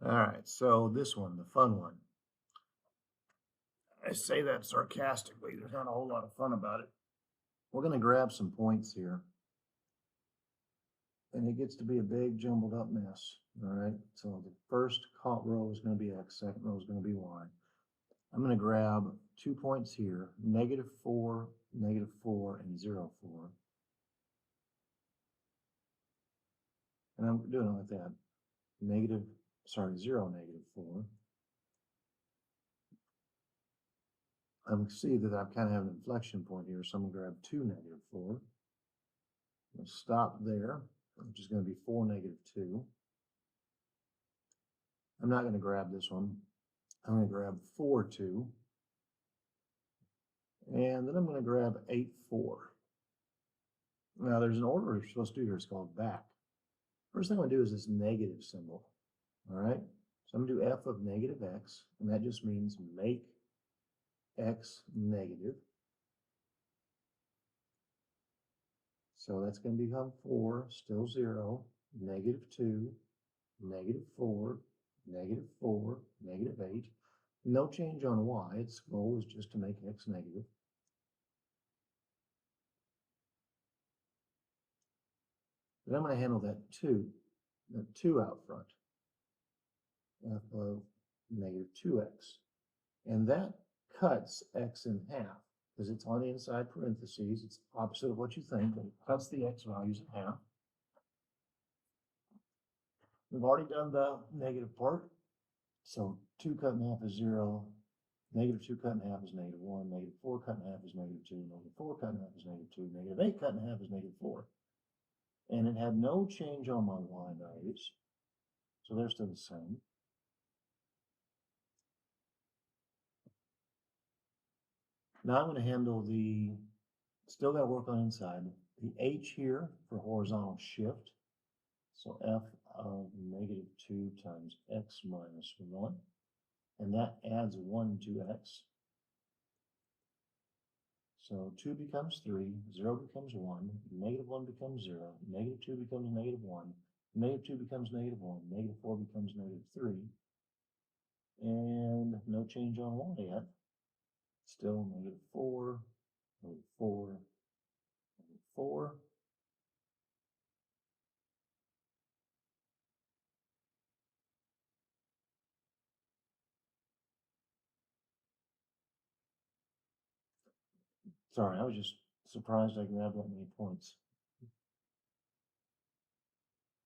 All right, so this one, the fun one. I say that sarcastically. There's not a whole lot of fun about it. We're going to grab some points here, and it gets to be a big jumbled up mess. All right, so the first row is going to be X, second row is going to be Y. I'm going to grab 2 points here, -4, -4, and 0, 4. And I'm doing it like that. 0, -4. I can see that I kind of have an inflection point here, so I'm going to grab 2, -4. I'll stop there, which is going to be 4, -2. I'm not going to grab this one. I'm going to grab 4, 2. And then I'm going to grab 8, 4. Now there's an order we're supposed to do here. It's called back. First thing I'm going to do is this negative symbol. All right. So I'm going to do f of -x, and that just means make x negative. So that's going to become 4, still 0, -2, -4, -4, -8. No change on y. Its goal is just to make x negative. Then I'm going to handle that 2 out front, f of -2x. And that cuts x in half because it's on the inside parentheses. It's opposite of what you think, but it cuts the x values in half. We've already done the negative part. So 2 cut in half is 0. -2 cut in half is -1. -4 cut in half is -2. -4 cut in half is -2. -8 cut in half is -4. And it had no change on my y values. So they're still the same. Now I'm going to handle still got to work on inside, the h here for horizontal shift. So f of -2 times x minus 1. And that adds 1 to x. So 2 becomes 3, 0 becomes 1, -1 becomes 0, -2 becomes -1, -2 becomes -1, -4 becomes -3, and no change on y yet. Still -4, -4, -4. Sorry, I was just surprised I grabbed that many points.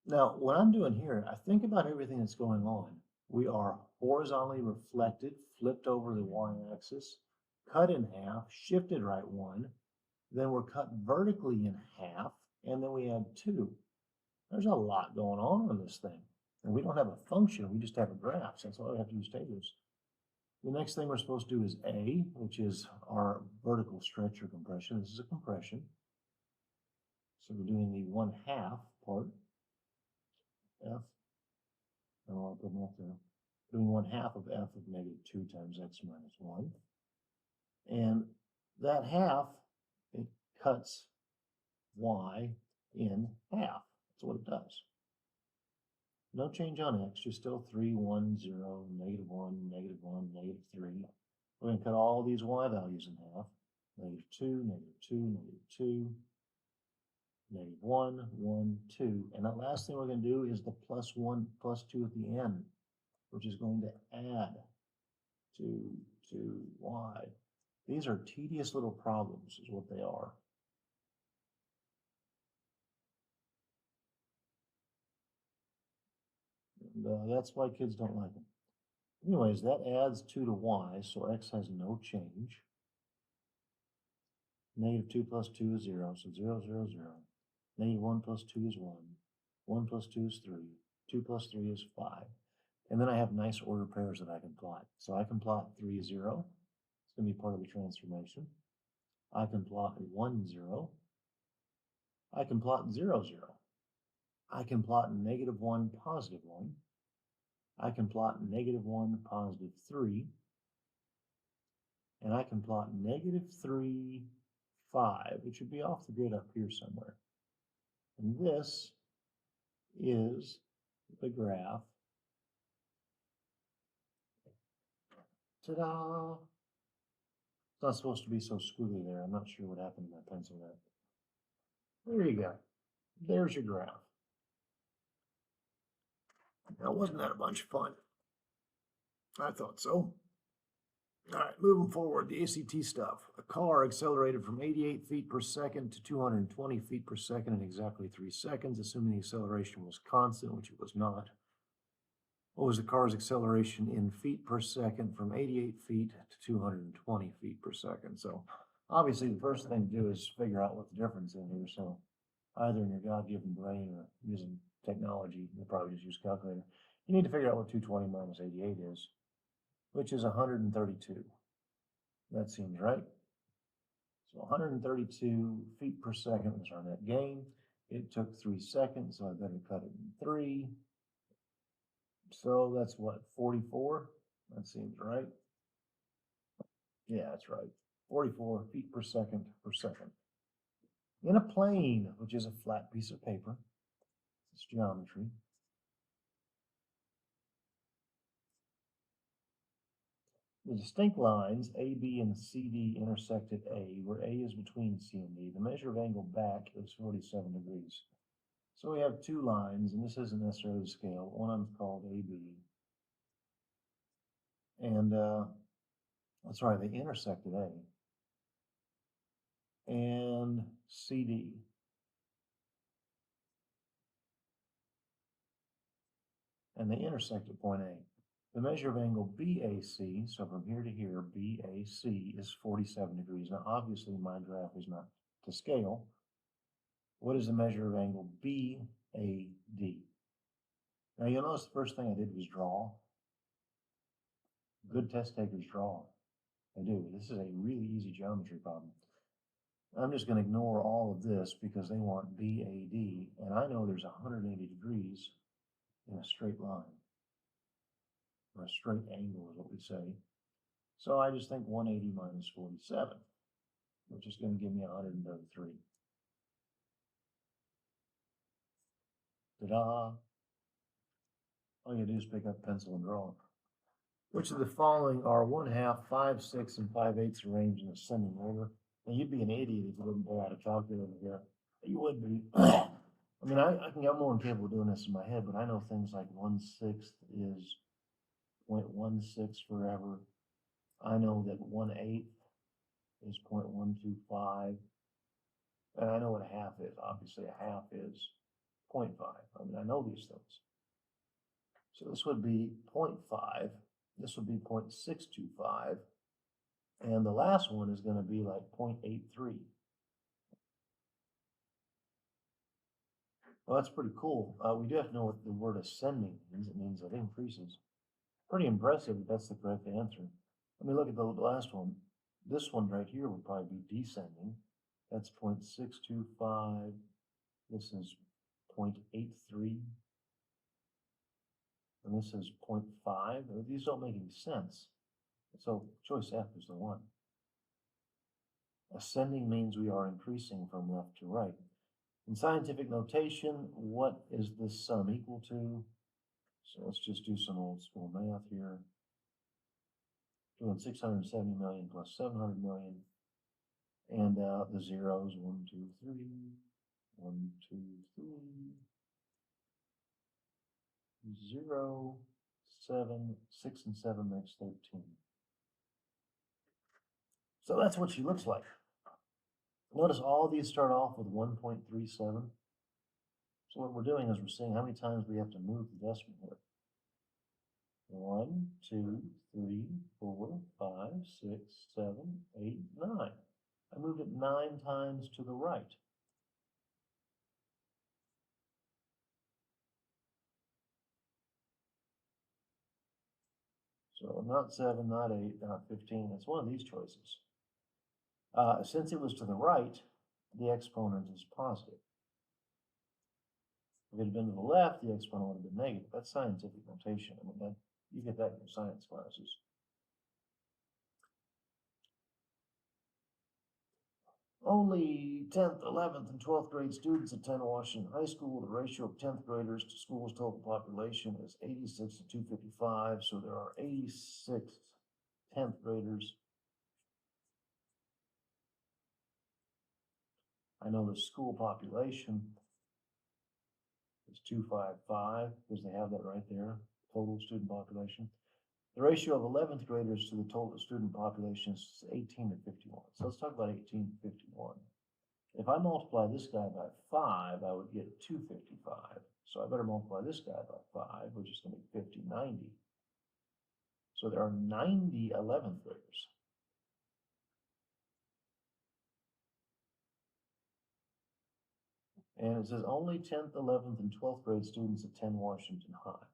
Now, what I'm doing here, I think about everything that's going on. We are horizontally reflected, flipped over the y-axis, cut in half, shifted right 1, then we're cut vertically in half, and then we add 2. There's a lot going on in this thing. And we don't have a function, we just have a graph. So that's why we have to use tables. The next thing we're supposed to do is A, which is our vertical stretch or compression. This is a compression. So we're doing the 1/2 part. F, I don't want to put an F there. Doing 1/2 of f of -2 times x minus 1. And that half, it cuts y in half. That's what it does. No change on x, just still 3, 1, 0, -1, -1, -3. We're going to cut all these y values in half. -2, -2, -2, -1, 1, 2. And the last thing we're going to do is the +1, +2 at the end, which is going to add to y. These are tedious little problems, is what they are. And that's why kids don't like them. Anyways, that adds 2 to y, so x has no change. -2 plus 2 is 0, so 0, 0, 0. -1 plus 2 is 1. 1 plus 2 is 3. 2 plus 3 is 5. And then I have nice order pairs that I can plot. So I can plot 3, 0. It's going to be part of the transformation. I can plot 1, 0. I can plot 0, 0. I can plot -1, +1. I can plot -1, +3. And I can plot -3, 5, which would be off the grid up here somewhere. And this is the graph Ta-da! It's not supposed to be so squiggly there. I'm not sure what happened to my pencil there. There you go. There's your graph. Now, wasn't that a bunch of fun? I thought so. All right, moving forward, the ACT stuff. A car accelerated from 88 feet per second to 220 feet per second in exactly 3 seconds, assuming the acceleration was constant, which it was not. What was the car's acceleration in feet per second from 88 feet to 220 feet per second? So obviously the first thing to do is figure out what the difference is here. So either in your God-given brain or using technology, you'll probably just use a calculator. You need to figure out what 220 minus 88 is, which is 132. That seems right. So 132 feet per second was our net gain. It took 3 seconds, so I better cut it in 3. So that's what, 44? That seems right. Yeah, that's right. 44 feet per second per second. In a plane, which is a flat piece of paper, it's geometry. The distinct lines A, B, and CD intersect at A, where A is between C and D. The measure of angle back is 47 degrees. So we have 2 lines, and this isn't necessarily the scale. One of them is called AB. And that's right, they intersect at A. And CD. And they intersect at point A. The measure of angle BAC, so from here to here, BAC is 47 degrees. Now, obviously, my graph is not to scale. What is the measure of angle BAD? Now, you'll notice the first thing I did was draw. Good test takers draw. They do. This is a really easy geometry problem. I'm just going to ignore all of this because they want BAD, and I know there's 180 degrees in a straight line, or a straight angle is what we say. So I just think 180 minus 47, which is going to give me 133. Ta-da! All you do is pick up pencil and draw. Which of the following are 1/2, 5, 6, and 5/8 arranged in ascending order? Now, you'd be an idiot if you wouldn't pull out a calculator here. You would be. I mean, I can get more than capable of doing this in my head, but I know things like 1/6 is 0.16 forever. I know that 1/8 is 0.125. And I know what a half is. Obviously, a half is 0.5. I mean, I know these things. So this would be 0.5. This would be 0.625. And the last one is going to be like 0.83. Well, that's pretty cool. We do have to know what the word ascending means. It means it increases. Pretty impressive if that's the correct answer. Let me look at the last one. This one right here would probably be descending. That's 0.625. This is 0.83. And this is 0.5. These don't make any sense. So choice F is the one. Ascending means we are increasing from left to right. In scientific notation, what is this sum equal to? So let's just do some old school math here. Doing 670 million plus 700 million. And the zeros, 1, 2, 3, 1, 2, 3, 0, 7, 6 and 7 makes 13. So that's what she looks like. Notice all these start off with 1.37. So what we're doing is we're seeing how many times we have to move the decimal here. 1, 2, 3, 4, 5, 6, 7, 8, 9. I moved it 9 times to the right. So not 7, not 8, not 15. It's one of these choices. Since it was to the right, the exponent is positive. If it had been to the left, the exponent would have been negative. That's scientific notation. I mean, you get that in your science classes. Only 10th, 11th, and 12th grade students attend Washington High School. The ratio of 10th graders to school's total population is 86 to 255. So there are 86 10th graders. I know the school population is 255 because they have that right there, total student population. The ratio of 11th graders to the total student population is 18 to 51. So let's talk about 18 to 51. If I multiply this guy by 5, I would get 255. So I better multiply this guy by 5, which is going to be 50, 90. So there are 90 11th graders. And it says only 10th, 11th, and 12th grade students attend Washington High.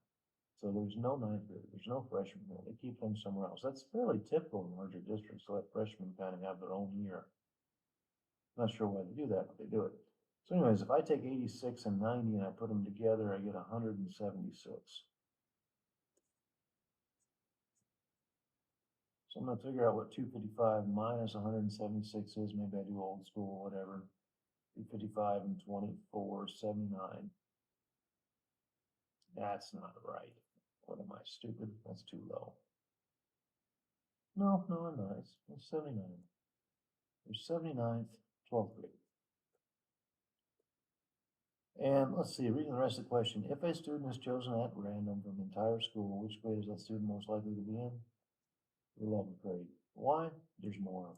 So there's no 9th grade, there's no freshmen there. They keep them somewhere else. That's fairly typical in larger districts to let freshmen kind of have their own year. Not sure why they do that, but they do it. So anyways, if I take 86 and 90 and I put them together, I get 176. So I'm going to figure out what 255 minus 176 is. Maybe I do old school, whatever. 255 and 24, 79. That's not right. What am I, stupid? That's too low. No, I'm not. It's 79. There's 79th, 12th grade. And let's see, reading the rest of the question. If a student is chosen at random from the entire school, which grade is that student most likely to be in? 11th grade. Why? There's more of them.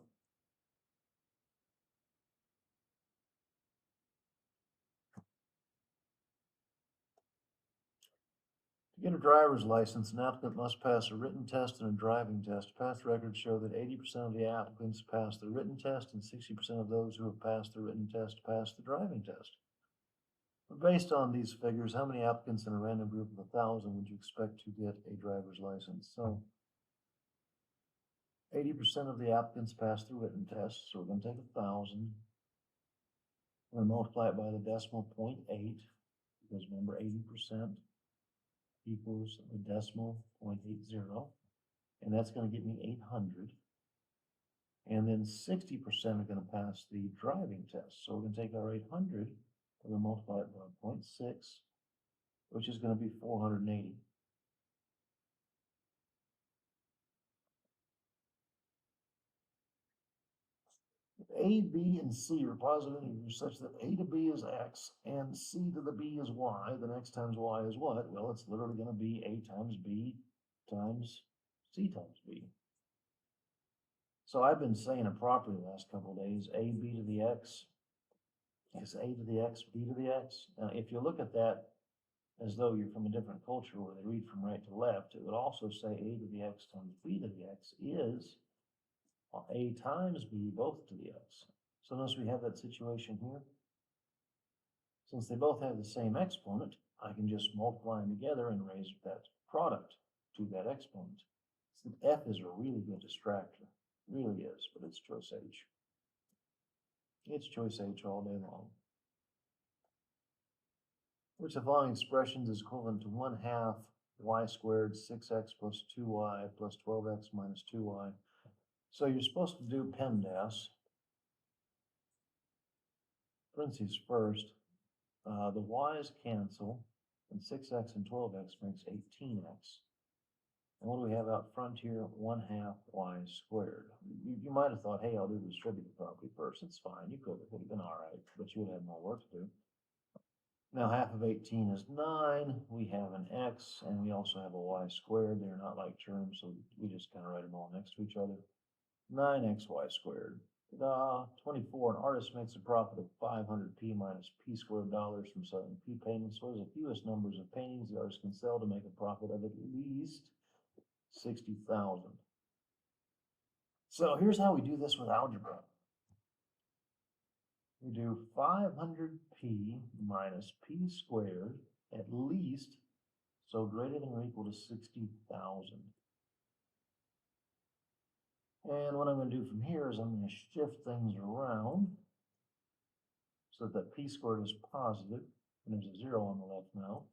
To get a driver's license, an applicant must pass a written test and a driving test. Past records show that 80% of the applicants pass the written test and 60% of those who have passed the written test pass the driving test. But based on these figures, how many applicants in a random group of 1,000 would you expect to get a driver's license? So 80% of the applicants pass the written test, so we're going to take 1,000. We're going to multiply it by the decimal 0.8, because remember 80% equals the decimal 0.80, and that's going to get me 800. And then 60% are going to pass the driving test. So we're going to take our 800, we're going to multiply it by 0.6, which is going to be 480. A, B, and C are positive integers such that A to B is X and C to the B is Y, then X times Y is what? Well, it's literally going to be A times B times C times B. So I've been saying it properly the last couple of days. A, B to the X is A to the X, B to the X. Now, if you look at that as though you're from a different culture where they read from right to left, it would also say A to the X times B to the X is A times B both to the X. So notice we have that situation here. Since they both have the same exponent, I can just multiply them together and raise that product to that exponent. So F is a really good distractor. It really is, but it's choice H. It's choice H all day long. Which of the following expressions is equivalent to 1/2 y squared 6x plus 2y plus 12x minus 2y? So you're supposed to do PEMDAS. Parentheses first. The y's cancel, and 6x and 12x makes 18x. And what do we have out front here? 1/2 y squared. You might have thought, hey, I'll do the distributive property first. It's fine. You could. It would have been all right, but you would have more work to do. Now, half of 18 is 9. We have an x, and we also have a y squared. They're not like terms, so we just kind of write them all next to each other. 9xy squared. 24, an artist makes a profit of 500p minus p squared dollars from selling p paintings. What is the fewest numbers of paintings the artist can sell to make a profit of at least 60,000? So here's how we do this with algebra. We do 500p minus p squared at least, so greater than or equal to 60,000. And what I'm going to do from here is I'm going to shift things around so that p squared is positive, and there's a 0 on the left now.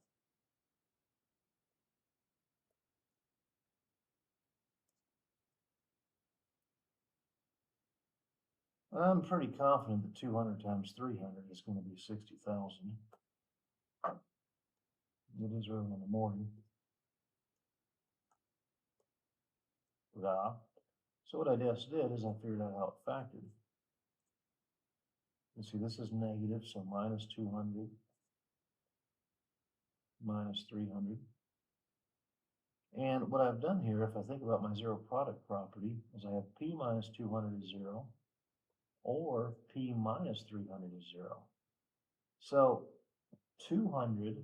I'm pretty confident that 200 times 300 is going to be 60,000. It is early in the morning. So what I just did is I figured out how it factored. You see, this is negative, so minus 200, minus 300. And what I've done here, if I think about my zero product property, is I have P minus 200 is 0, or P minus 300 is 0. So 200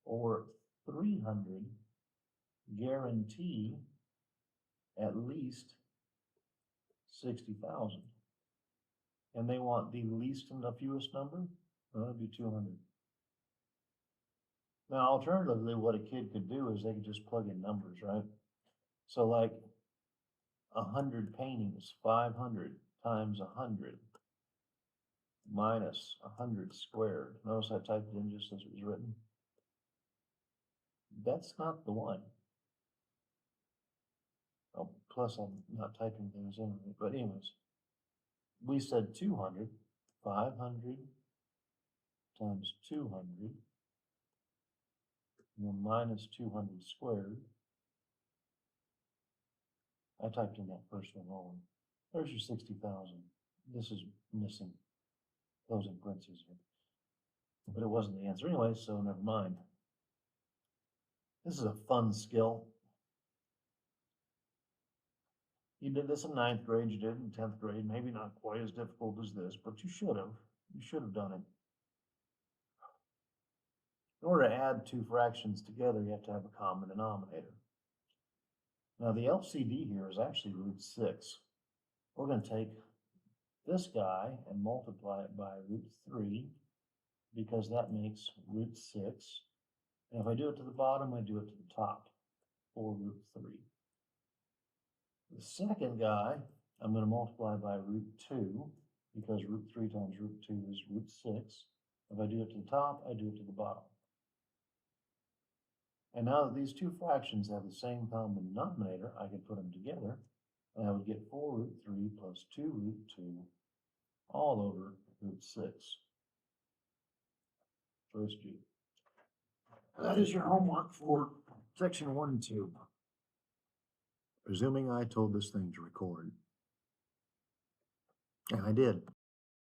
or 300 guarantee at least 60,000. And they want the least and the fewest number? Well, that'd be 200. Now, alternatively, what a kid could do is they could just plug in numbers, right? So like 100 paintings, 500 times 100 minus 100 squared. Notice I typed it in just as it was written. That's not the one. Oh, plus I'm not typing things in, but anyways, we said 200, 500 times 200, and then minus 200 squared. I typed in that first one wrong. There's your 60,000. This is missing closing parentheses here. But it wasn't the answer anyway, so never mind. This is a fun skill. You did this in 9th grade, you did it in 10th grade, maybe not quite as difficult as this, but you should have. You should have done it. In order to add two fractions together, you have to have a common denominator. Now the LCD here is actually root 6. We're going to take this guy and multiply it by root 3 because that makes root 6. And if I do it to the bottom, I do it to the top for root 3. The second guy, I'm going to multiply by root 2 because root 3 times root 2 is root 6. If I do it to the top, I do it to the bottom. And now that these two fractions have the same common denominator, I can put them together, and I would get 4 root 3 plus 2 root 2 all over root 6. First G. That is your homework for section 1 and 2. Presuming I told this thing to record. And I did.